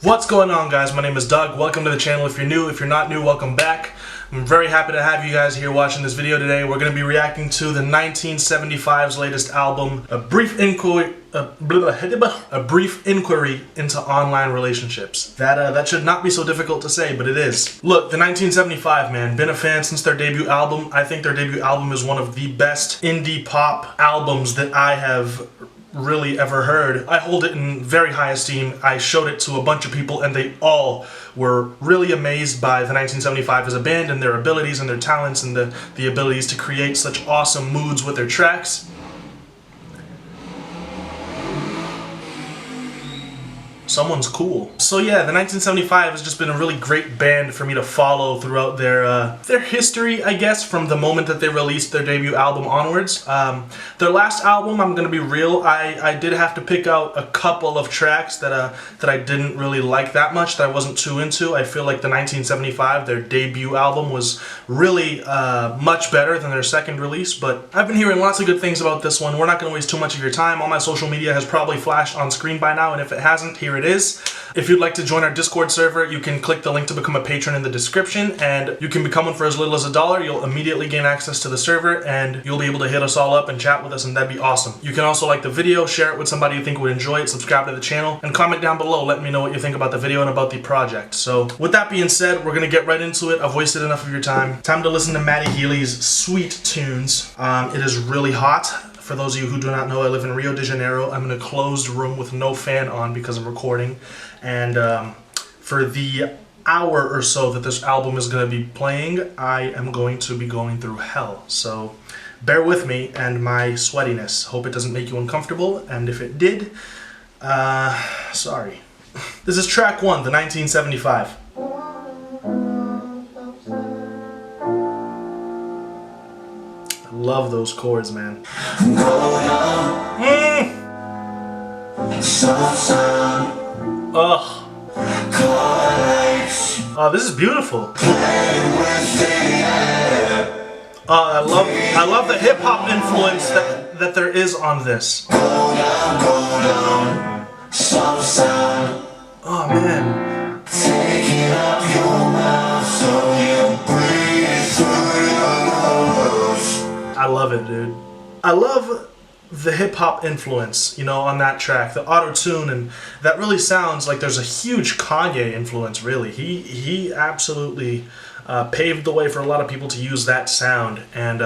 What's going on, guys? My name is Doug. Welcome to the channel. If you're new, if you're not new, welcome back. I'm very happy to have you guys here watching this video today. We're going to be reacting to the 1975's latest album, A Brief Inquiry into Online Relationships. That should not be so difficult to say, but it is. Look, the 1975, man, been a fan since their debut album. I think their debut album is one of the best indie pop albums that I have really ever heard. I hold it in very high esteem. I showed it to a bunch of people and they all were really amazed by the 1975 as a band and their abilities and their talents and the abilities to create such awesome moods with their tracks. Someone's cool. So yeah, the 1975 has just been a really great band for me to follow throughout their history, I guess, from the moment that they released their debut album onwards. Their last album, I'm gonna be real, I did have to pick out a couple of tracks that I didn't really like that much, that I wasn't too into. I feel like the 1975, their debut album, was really much better than their second release, but I've been hearing lots of good things about this one. We're not gonna waste too much of your time. All my social media has probably flashed on screen by now, and if it hasn't, here it is. If you'd like to join our Discord server, you can click the link to become a patron in the description, and you can become one for as little as $1. You'll immediately gain access to the server, and you'll be able to hit us all up and chat with us, and that'd be awesome. You can also like the video, share it with somebody you think would enjoy it, subscribe to the channel, and comment down below letting me know what you think about the video and about the project. So with that being said, we're gonna get right into it. I've wasted enough of your time. Time to listen to Matty Healy's sweet tunes. It is really hot. For those of you who do not know, I live in Rio de Janeiro. I'm in a closed room with no fan on because I'm recording. And for the hour or so that this album is going to be playing, I am going to be going through hell. So bear with me and my sweatiness. Hope it doesn't make you uncomfortable. And if it did, sorry. This is track 1, the 1975. Love those chords, man. Ugh. Oh, this is beautiful. I love the hip hop influence that there is on this. Oh man. Taking up your mouth so you breathe through your nose. I love it, dude. I love the hip-hop influence, you know, on that track, the auto-tune, and that really sounds like there's a huge Kanye influence, really. He absolutely paved the way for a lot of people to use that sound, and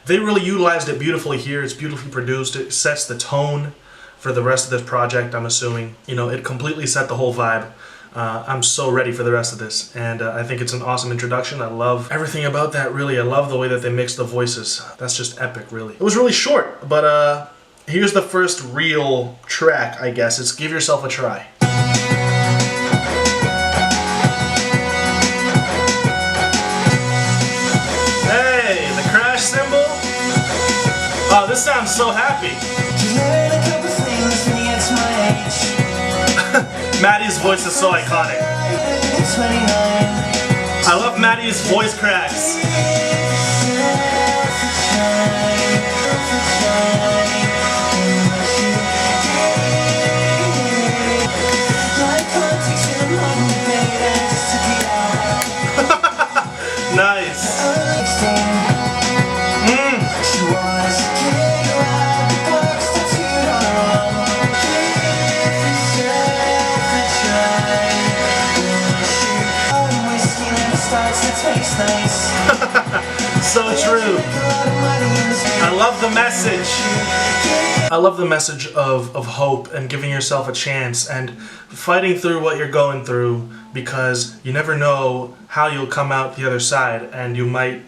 they really utilized it beautifully here. It's beautifully produced. It sets the tone for the rest of this project, I'm assuming. You know, it completely set the whole vibe. I'm so ready for the rest of this, and I think it's an awesome introduction. I love everything about that, really. I love the way that they mix the voices. That's just epic, really. It was really short, but here's the first real track, I guess. It's Give Yourself a Try. Hey, the crash cymbal. Oh, this sounds so happy. Maddie's voice is so iconic. I love Maddie's voice cracks. Nice. So true. I love the message. I love the message of hope and giving yourself a chance and fighting through what you're going through, because you never know how you'll come out the other side, and you might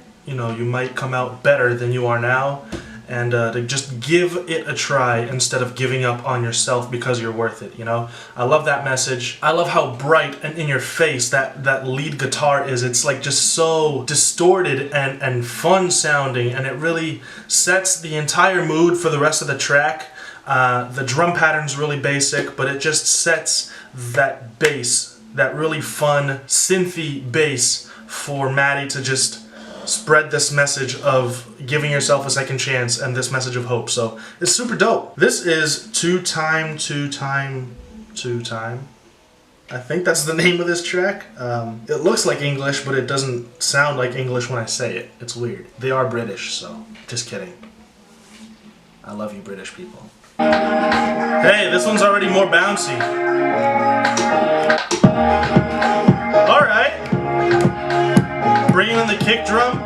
come out better than you are now. And to just give it a try instead of giving up on yourself because you're worth it, you know? I love that message. I love how bright and in your face that lead guitar is. It's like just so distorted and fun sounding, and it really sets the entire mood for the rest of the track. The drum pattern's really basic, but it just sets that bass, that really fun synthy bass, for Maddie to just spread this message of giving yourself a second chance and this message of hope. So it's super dope. This is two time. I think that's the name of this track. It looks like English, but it doesn't sound like English when I say it. It's weird. They are British, so just kidding. I love you, British people. Hey, this one's already more bouncy. Alright. Bringing in the kick drum.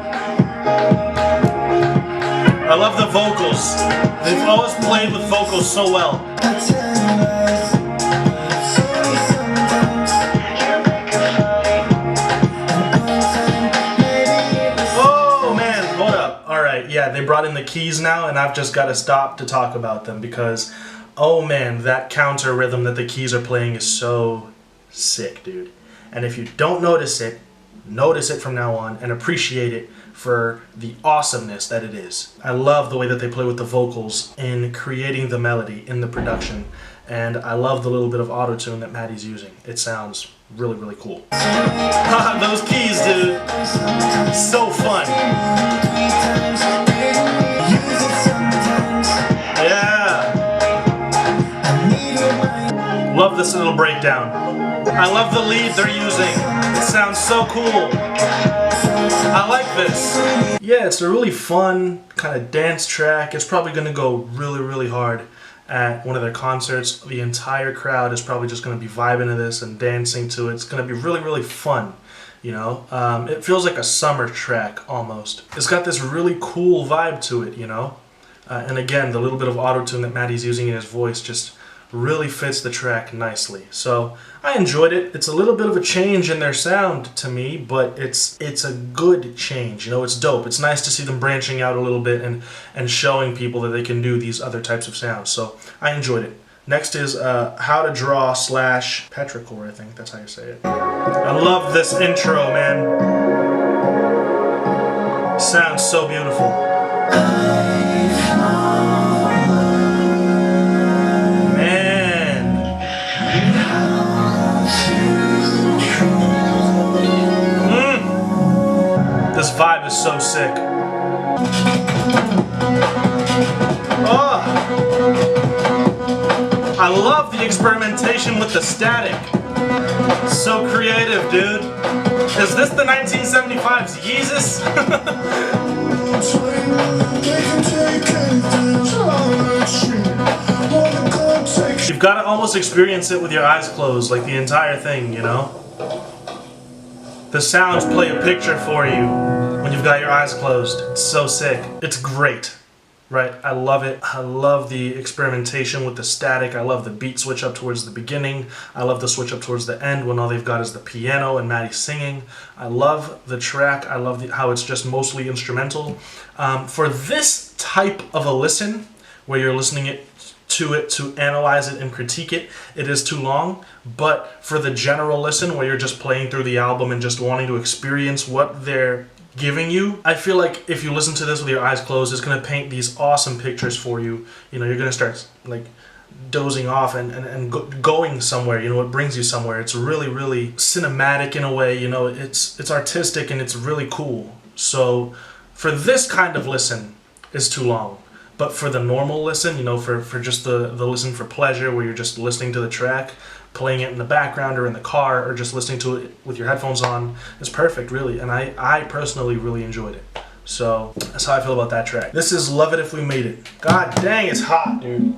I love the vocals. They've always played with vocals so well. Oh man, hold up. Alright, yeah, they brought in the keys now, and I've just got to stop to talk about them because, oh man, that counter rhythm that the keys are playing is so sick, dude. And if you don't notice it from now on and appreciate it for the awesomeness that it is. I love the way that they play with the vocals in creating the melody in the production, and I love the little bit of auto-tune that Maddie's using. It sounds really, really cool. Those keys, dude. So fun. Yeah. Love this little breakdown. I love the lead they're using. It sounds so cool. I like this. Yeah, it's a really fun kind of dance track. It's probably going to go really, really hard at one of their concerts. The entire crowd is probably just going to be vibing to this and dancing to it. It's going to be really, really fun. You know, it feels like a summer track almost. It's got this really cool vibe to it, you know. And again, the little bit of auto-tune that Maddie's using in his voice just really fits the track nicely. So I enjoyed it. It's a little bit of a change in their sound to me, but it's a good change. You know, it's dope. It's nice to see them branching out a little bit and showing people that they can do these other types of sounds. So I enjoyed it. Next is How to Draw / Petrichor, I think that's how you say it. I love this intro, man. Sounds so beautiful. This vibe is so sick. Oh! I love the experimentation with the static. So creative, dude. Is this the 1975's Yeezus? You've got to almost experience it with your eyes closed, like the entire thing, you know? The sounds play a picture for you when you've got your eyes closed. It's so sick. It's great, right? I love it. I love the experimentation with the static. I love the beat switch up towards the beginning. I love the switch up towards the end when all they've got is the piano and Maddie singing. I love the track. I love how it's just mostly instrumental. For this type of a listen, where you're listening to it to analyze it and critique it, it is too long. But for the general listen where you're just playing through the album and just wanting to experience what they're giving you, I feel like if you listen to this with your eyes closed, it's going to paint these awesome pictures for you. You know, you're going to start like dozing off and going somewhere. You know, it brings you somewhere. It's really, really cinematic in a way. You know, it's artistic and it's really cool. So for this kind of listen, it's too long. But for the normal listen, you know, for just the listen for pleasure, where you're just listening to the track, playing it in the background or in the car, or just listening to it with your headphones on, it's perfect, really. And I personally really enjoyed it. So that's how I feel about that track. This is Love It If We Made It. God dang, it's hot, dude.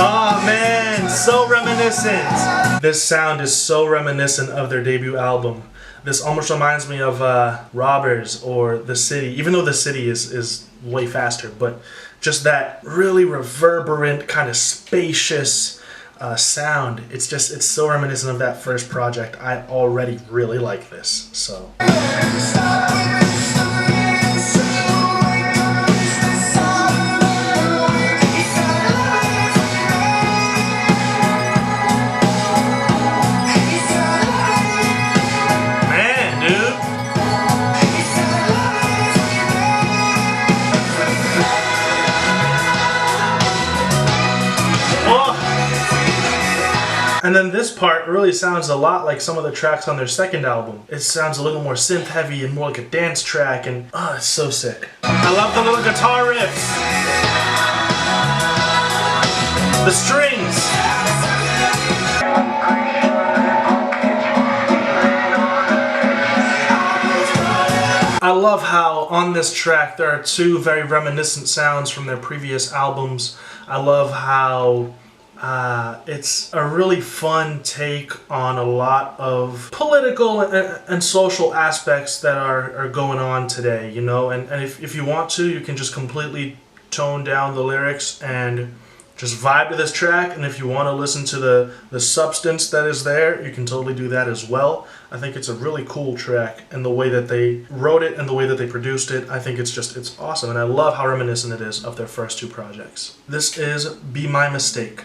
Oh man, so reminiscent. This sound is so reminiscent of their debut album. This almost reminds me of Robbers or The City, even though The City is way faster, but just that really reverberant, kind of spacious sound. It's so reminiscent of that first project. I already really like this, so. And then this part really sounds a lot like some of the tracks on their second album. It sounds a little more synth heavy and more like a dance track, and oh, it's so sick. I love the little guitar riffs. The strings. I love how on this track there are two very reminiscent sounds from their previous albums. I love how it's a really fun take on a lot of political and social aspects that are going on today, you know, and if you want to, you can just completely tone down the lyrics and just vibe to this track, and if you want to listen to the substance that is there, you can totally do that as well. I think it's a really cool track, and the way that they wrote it and the way that they produced it, I think it's awesome, and I love how reminiscent it is of their first two projects. This is Be My Mistake.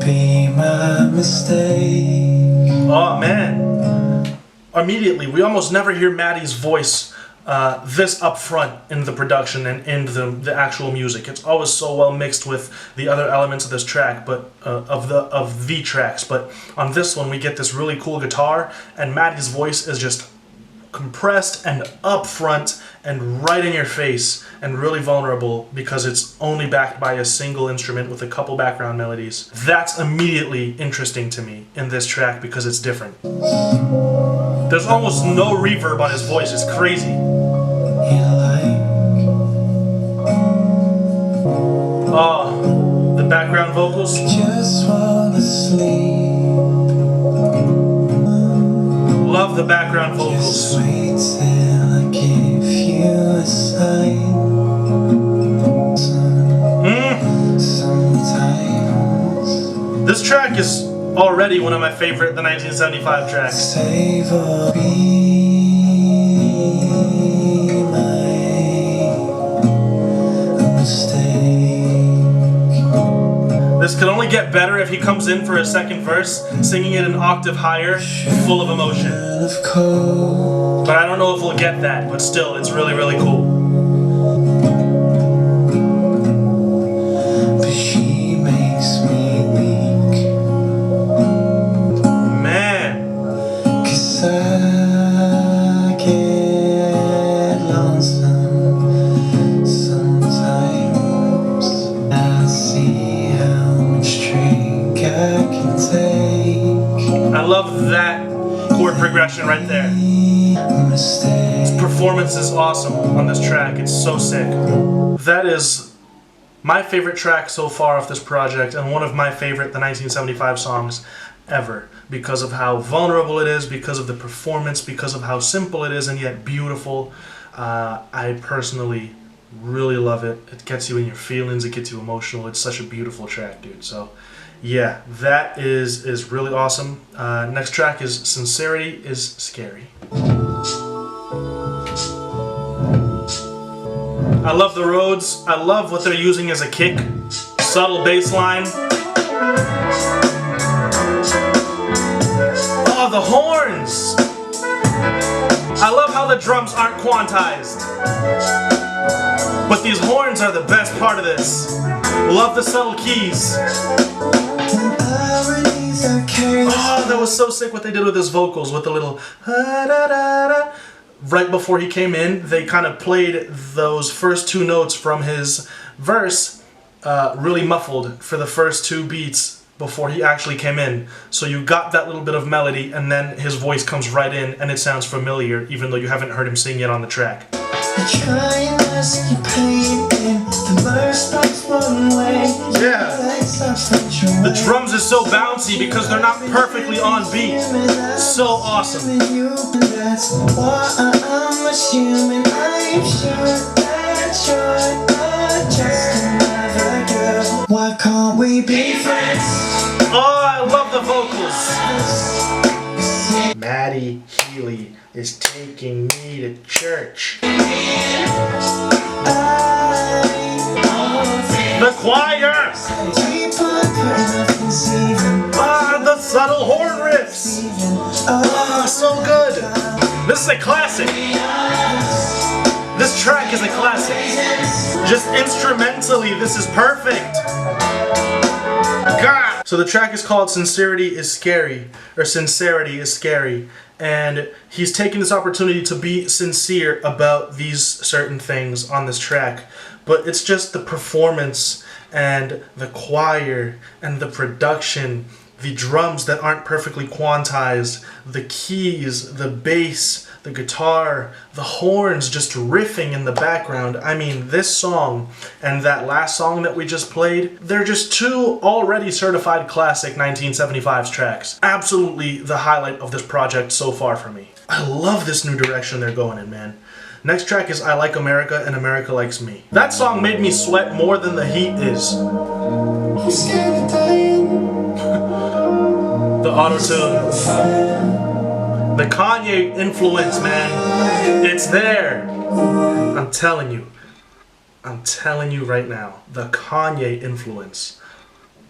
Be my mistake. Oh man. Immediately, we almost never hear Maddie's voice this up front in the production and in the actual music. It's always so well mixed with the other elements of this track, but of the tracks. But on this one, we get this really cool guitar, and Maddie's voice is just compressed and up front and right in your face and really vulnerable because it's only backed by a single instrument with a couple background melodies. That's immediately interesting to me in this track because it's different. There's almost no reverb on his voice. It's crazy. Oh, the background vocals. Just wanna sleep. Love the background vocals. Just wait till I give you a sign. Sometimes this track is already one of my favorite, the 1975 tracks. save or be my mistake. This could only get better if he comes in for a second verse, singing it an octave higher, full of emotion. Of cold. But I don't know if we'll get that, but still, it's really, really cool. But she makes me weak. Man. 'Cause I get lonesome sometimes. I see how much drink I can take. I love that chord progression right there. Mistake. His performance is awesome on this track. It's so sick. That is my favorite track so far off this project, and one of my favorite, the 1975 songs ever, because of how vulnerable it is, because of the performance, because of how simple it is and yet beautiful. I personally really love it. It gets you in your feelings, it gets you emotional. It's such a beautiful track, dude. So yeah, that is really awesome. Next track is Sincerity is Scary. I love the Rhodes. I love what they're using as a kick. Subtle bass line. Oh, the horns! I love how the drums aren't quantized. But these horns are the best part of this. Love the subtle keys. Oh, that was so sick what they did with his vocals, with the little ha-da-da-da. Right before he came in, they kind of played those first two notes from his verse really muffled for the first two beats before he actually came in. So you got that little bit of melody, and then his voice comes right in, and it sounds familiar, even though you haven't heard him sing yet on the track. Yeah. The drums is so bouncy because they're not perfectly on beat. So awesome. Why can't we be friends? Oh, I love the vocals. Maddie Healy is taking me to church. The choir! Ah, the subtle horn riffs! Ah, so good! This is a classic! This track is a classic. Just instrumentally, this is perfect! God! So the track is called Sincerity is Scary, or Sincerity is Scary. And he's taking this opportunity to be sincere about these certain things on this track. But it's just the performance and the choir and the production, the drums that aren't perfectly quantized, the keys, the bass, the guitar, the horns just riffing in the background. I mean, this song and that last song that we just played, they're just two already certified classic 1975's tracks. Absolutely the highlight of this project so far for me. I love this new direction they're going in, man. Next track is I Like America and America Likes Me. That song made me sweat more than the heat is. The auto-tune. The Kanye influence, man. It's there. I'm telling you right now. The Kanye influence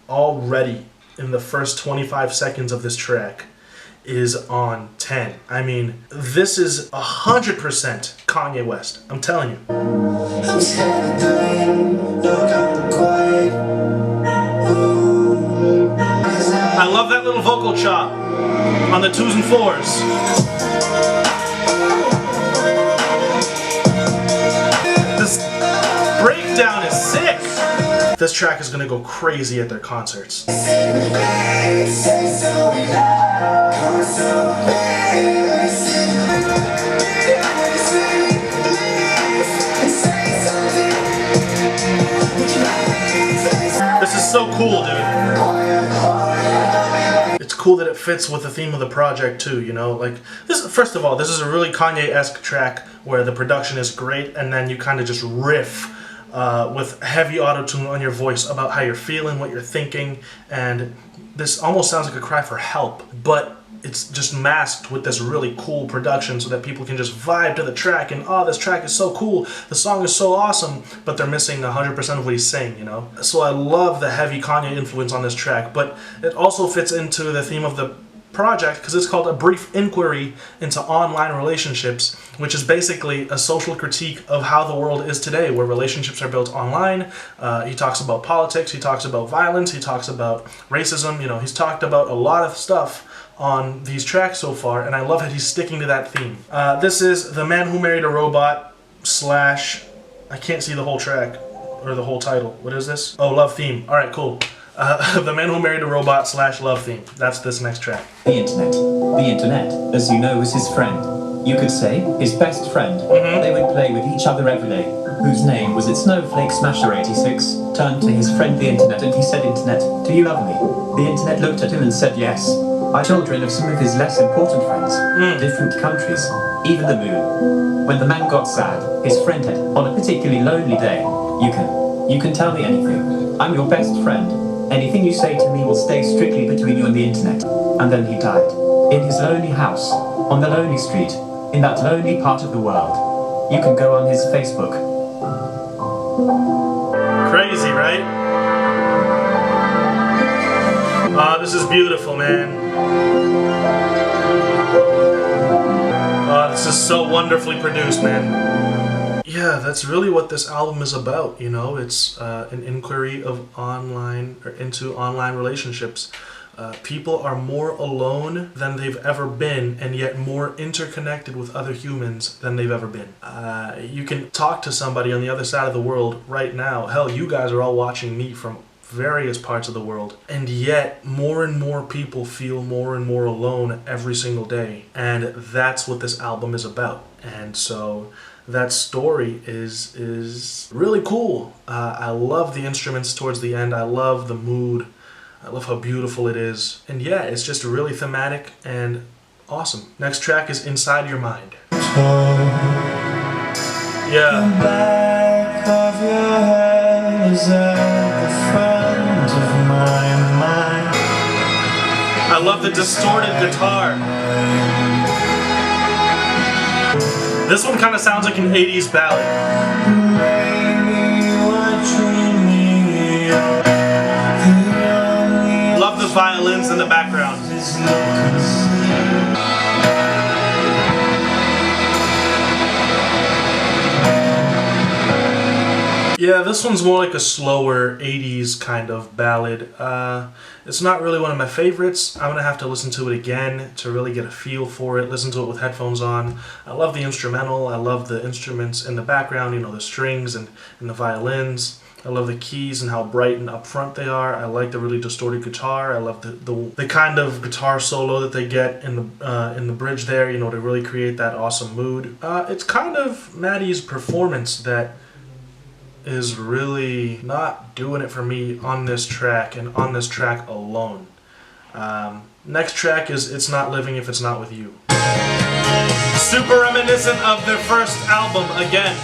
already in the first 25 seconds of this track is on 10. I mean, this is 100% Kanye West. I'm telling you. I love that little vocal chop on the 2s and 4s. This breakdown is sick. This track is gonna go crazy at their concerts. This is so cool, dude. It's cool that it fits with the theme of the project too, you know? Like, this, first of all, this is a really Kanye-esque track where the production is great and then you kind of just riff with heavy auto-tune on your voice about how you're feeling, what you're thinking, and this almost sounds like a cry for help, but it's just masked with this really cool production so that people can just vibe to the track and, oh, this track is so cool, the song is so awesome, but they're missing 100% of what he's saying, you know? So I love the heavy Kanye influence on this track, but it also fits into the theme of the project because it's called A Brief Inquiry into Online Relationships, which is basically a social critique of how the world is today, where relationships are built online. He talks about politics, he talks about violence, he talks about racism, you know, he's talked about a lot of stuff on these tracks so far, and I love that he's sticking to that theme. This is The Man Who Married a Robot slash, I can't see the whole track, or the whole title. What is this? Oh, Love Theme. Alright, cool. The Man Who Married a Robot slash Love Theme. That's this next track. The internet, as you know, was his friend. You could say, his best friend. They would play with each other every day. Whose name was it? Snowflake Smasher 86 turned to his friend the internet and he said, Internet, do you love me? The internet looked at him and said yes. Are children of some of his less important friends, different countries, even the moon. When the man got sad, his friend had, on a particularly lonely day, you can tell me anything. I'm your best friend. Anything you say to me will stay strictly between you and the internet. And then he died. In his lonely house, on the lonely street, in that lonely part of the world. You can go on his Facebook. Crazy, right? This is beautiful, man. This is so wonderfully produced, man. Yeah, that's really what this album is about, you know? It's an inquiry of into online relationships. People are more alone than they've ever been, and yet more interconnected with other humans than they've ever been. You can talk to somebody on the other side of the world right now. Hell, you guys are all watching me from various parts of the world, and yet more and more people feel more and more alone every single day, and that's what this album is about. And so that story is really cool. I love the instruments towards the end. I love the mood. I love how beautiful it is. And yeah, it's just really thematic and awesome. Next track is Inside Your Mind. Yeah. The back of your head is at the front of my mind. I love the distorted guitar. This one kind of sounds like an 80s ballad. Maybe you are dreaming. Love the violins in the background. There's no concern. Yeah, this one's more like a slower 80s kind of ballad. It's not really one of my favorites. I'm going to have to listen to it again to really get a feel for it, listen to it with headphones on. I love the instrumental. I love the instruments in the background, you know, the strings and the violins. I love the keys and how bright and upfront they are. I like the really distorted guitar. I love the kind of guitar solo that they get in the bridge there, you know, to really create that awesome mood. It's kind of Maddie's performance that is really not doing it for me on this track and on this track alone. Next track is It's Not Living If It's Not With You. Super reminiscent of their first album again.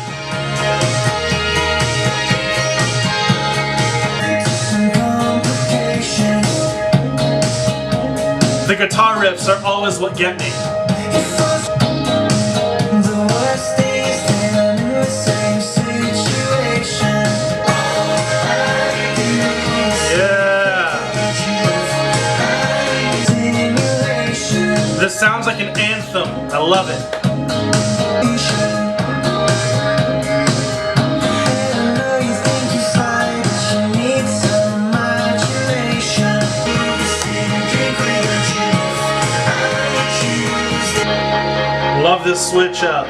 The guitar riffs are always what get me. This sounds like an anthem. I love it. Love this switch up.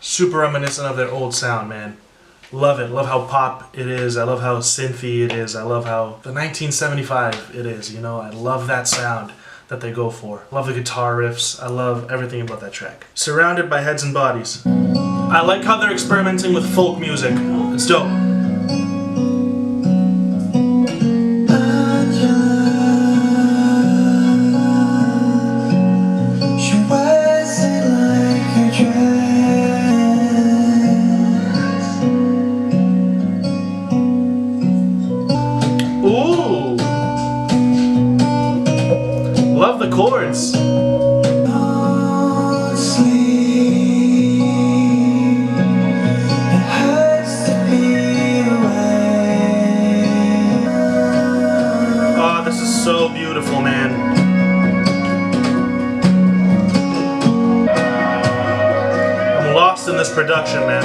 Super reminiscent of their old sound, man. Love it. Love how pop it is. I love how synthy it is. I love how the 1975 it is. You know, I love that sound that they go for. Love the guitar riffs. I love everything about that track. Surrounded by Heads and Bodies. I like how they're experimenting with folk music. It's dope. Love the chords. Oh, this is so beautiful, man. I'm lost in this production, man.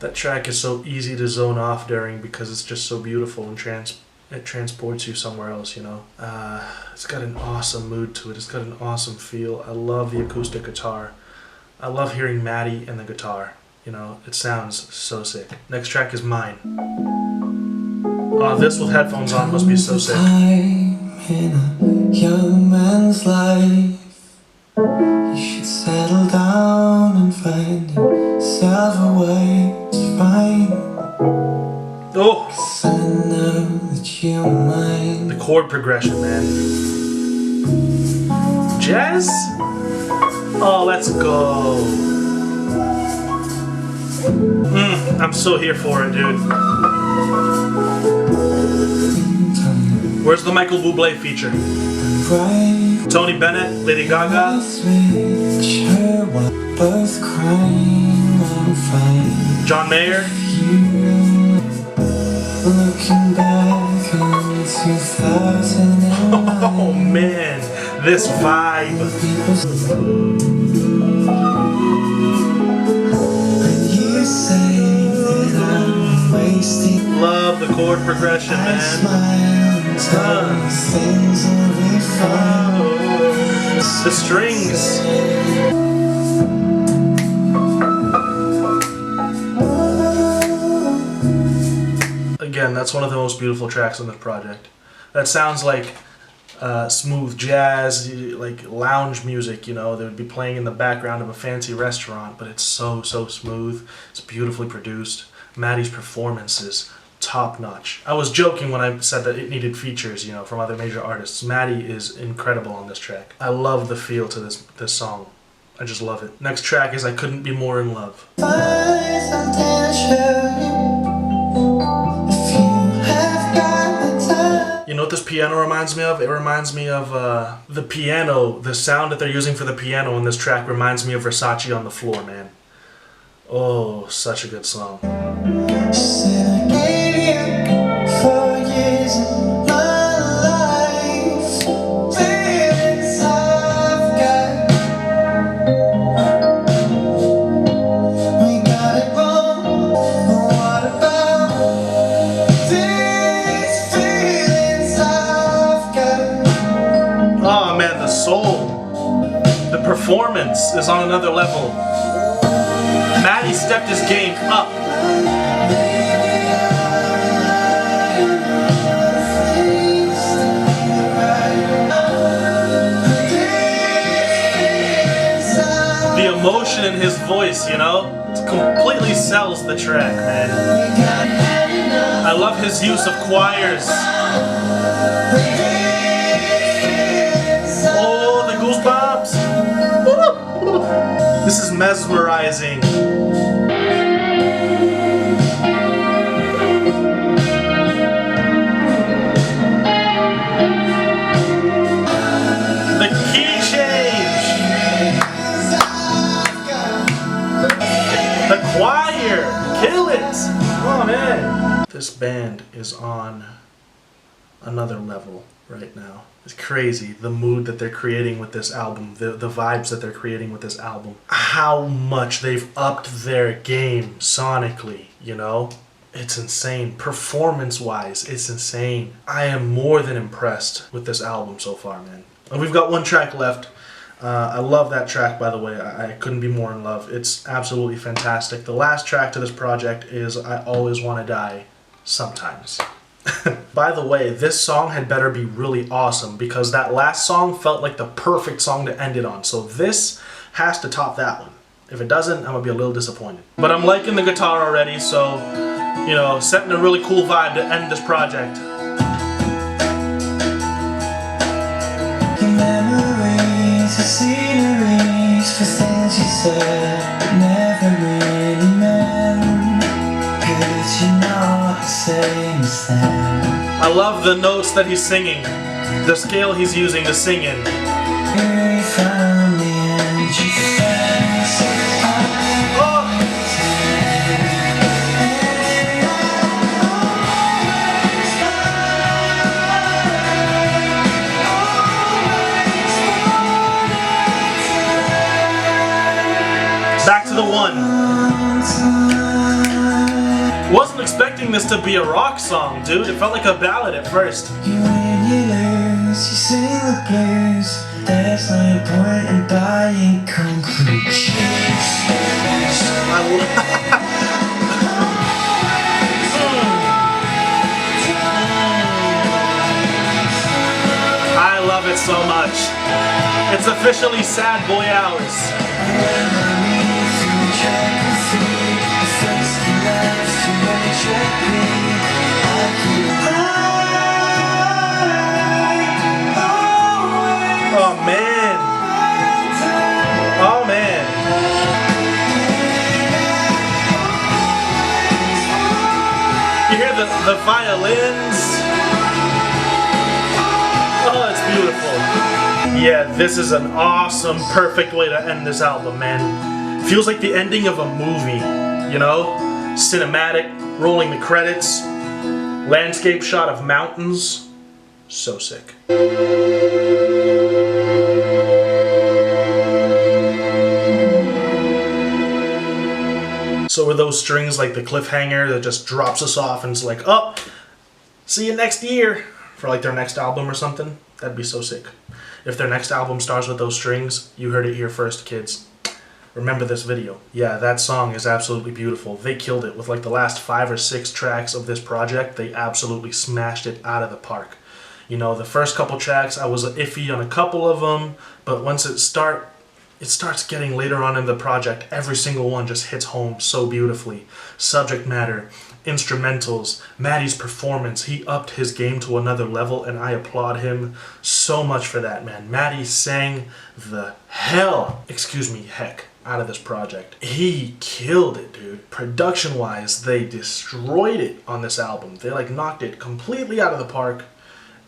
That track is so easy to zone off during because it's just so beautiful and it transports you somewhere else, you know. It's got an awesome mood to it. It's got an awesome feel. I love the acoustic guitar. I love hearing Maddie and the guitar. You know, it sounds so sick. Next track is Mine. This with headphones on must be so sick. In a young man's life, you should settle down and find yourself a way to find. Oh! The chord progression, man. Jazz? Oh, let's go. I'm so here for it, dude. Where's the Michael Bublé feature? Tony Bennett, Lady Gaga. John Mayer. Looking back on 2009. Oh man, this vibe. And you say that I'm wasting. Love the chord progression, man. Things will be fine. The strings. Again, that's one of the most beautiful tracks on this project. That sounds like smooth jazz, like lounge music, you know, that would be playing in the background of a fancy restaurant, but it's so smooth. It's beautifully produced. Maddie's performance is top notch. I was joking when I said that it needed features, you know, from other major artists. Maddie is incredible on this track. I love the feel to this song. I just love it. Next track is I Couldn't Be More in Love. You know what this piano reminds me of? It reminds me of the piano. The sound that they're using for the piano in this track reminds me of Versace on the Floor, man. Oh, such a good song. performance is on another level. Maddie stepped his game up. The emotion in his voice, you know, completely sells the track, man. I love his use of choirs. Oh, the goosebumps. This is mesmerizing. The key change. The choir. Kill it. Oh, man. This band is on another level right now. It's crazy, the mood that they're creating with this album, the vibes that they're creating with this album. How much they've upped their game sonically, you know? It's insane. Performance-wise, it's insane. I am more than impressed with this album so far, man. And we've got one track left. I love that track, by the way. I couldn't be more in love. It's absolutely fantastic. The last track to this project is I Always Wanna Die Sometimes. By the way, this song had better be really awesome because that last song felt like the perfect song to end it on. So this has to top that one. If it doesn't, I'm gonna be a little disappointed. But I'm liking the guitar already, so, you know, setting a really cool vibe to end this project. Your memories, your sceneries, for things you said but never really meant. 'Cause you're not the same as them. I love the notes that he's singing, the scale he's using to sing in. You found the end, you found Oh! Back to the one. Wasn't expecting this to be a rock song, dude. It felt like a ballad at first. You win, you lose, you sing the blues. There's no point in buying concrete shoes. I love it so much. It's officially sad boy hours. Oh man. Oh man. You hear the violins? Oh, it's beautiful. Yeah, this is an awesome, perfect way to end this album, man. Feels like the ending of a movie, you know? Cinematic, rolling the credits, landscape shot of mountains. So sick. So are those strings like the cliffhanger that just drops us off and it's like, oh, see you next year for like their next album or something? That'd be so sick. If their next album starts with those strings, you heard it here first, kids. Remember this video. Yeah, that song is absolutely beautiful. They killed it with like the last 5 or 6 tracks of this project. They absolutely smashed it out of the park. You know, the first couple tracks, I was iffy on a couple of them, but once it starts getting later on in the project, every single one just hits home so beautifully. Subject matter, instrumentals, Maddie's performance, he upped his game to another level and I applaud him so much for that, man. Maddie sang the heck out of this project. He killed it, dude. Production-wise, they destroyed it on this album. They like knocked it completely out of the park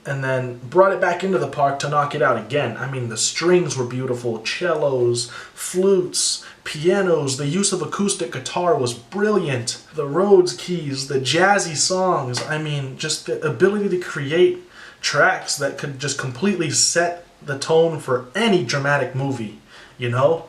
and then brought it back into the park to knock it out again. I mean, the strings were beautiful, cellos, flutes, pianos, the use of acoustic guitar was brilliant. The Rhodes keys, the jazzy songs, I mean, just the ability to create tracks that could just completely set the tone for any dramatic movie, you know?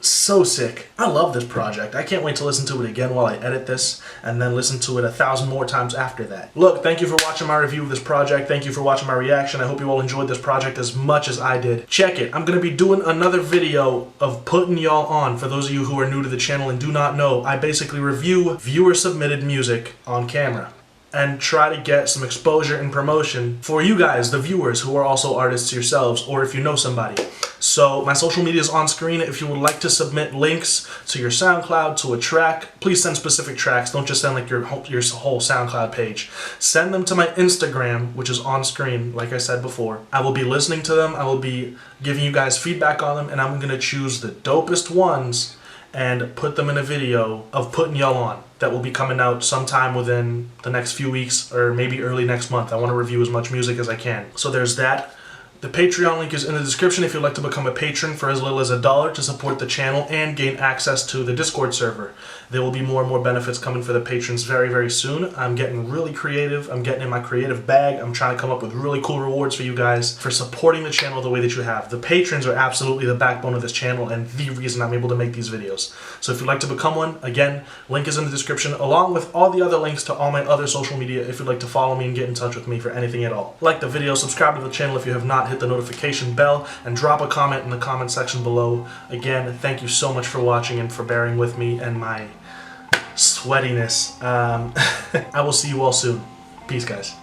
So sick. I love this project. I can't wait to listen to it again while I edit this, and then listen to it 1,000 more times after that. Look, thank you for watching my review of this project. Thank you for watching my reaction. I hope you all enjoyed this project as much as I did. Check it. I'm going to be doing another video of putting y'all on. For those of you who are new to the channel and do not know, I basically review viewer-submitted music on camera and try to get some exposure and promotion for you guys, the viewers, who are also artists yourselves, or if you know somebody. So my social media is on screen. If you would like to submit links to your SoundCloud, to a track, please send specific tracks. Don't just send like your whole SoundCloud page. Send them to my Instagram, which is on screen, like I said before. I will be listening to them. I will be giving you guys feedback on them, and I'm gonna choose the dopest ones and put them in a video of putting y'all on. That will be coming out sometime within the next few weeks or maybe early next month. I want to review as much music as I can. So there's that. The Patreon link is in the description if you'd like to become a patron for as little as $1 to support the channel and gain access to the Discord server. There will be more and more benefits coming for the patrons very, very soon. I'm getting really creative. I'm getting in my creative bag. I'm trying to come up with really cool rewards for you guys for supporting the channel the way that you have. The patrons are absolutely the backbone of this channel and the reason I'm able to make these videos. So if you'd like to become one, again, link is in the description along with all the other links to all my other social media if you'd like to follow me and get in touch with me for anything at all. Like the video, subscribe to the channel if you have not, hit the notification bell, and drop a comment in the comment section below. Again, thank you so much for watching and for bearing with me and my sweatiness. I will see you all soon. Peace, guys.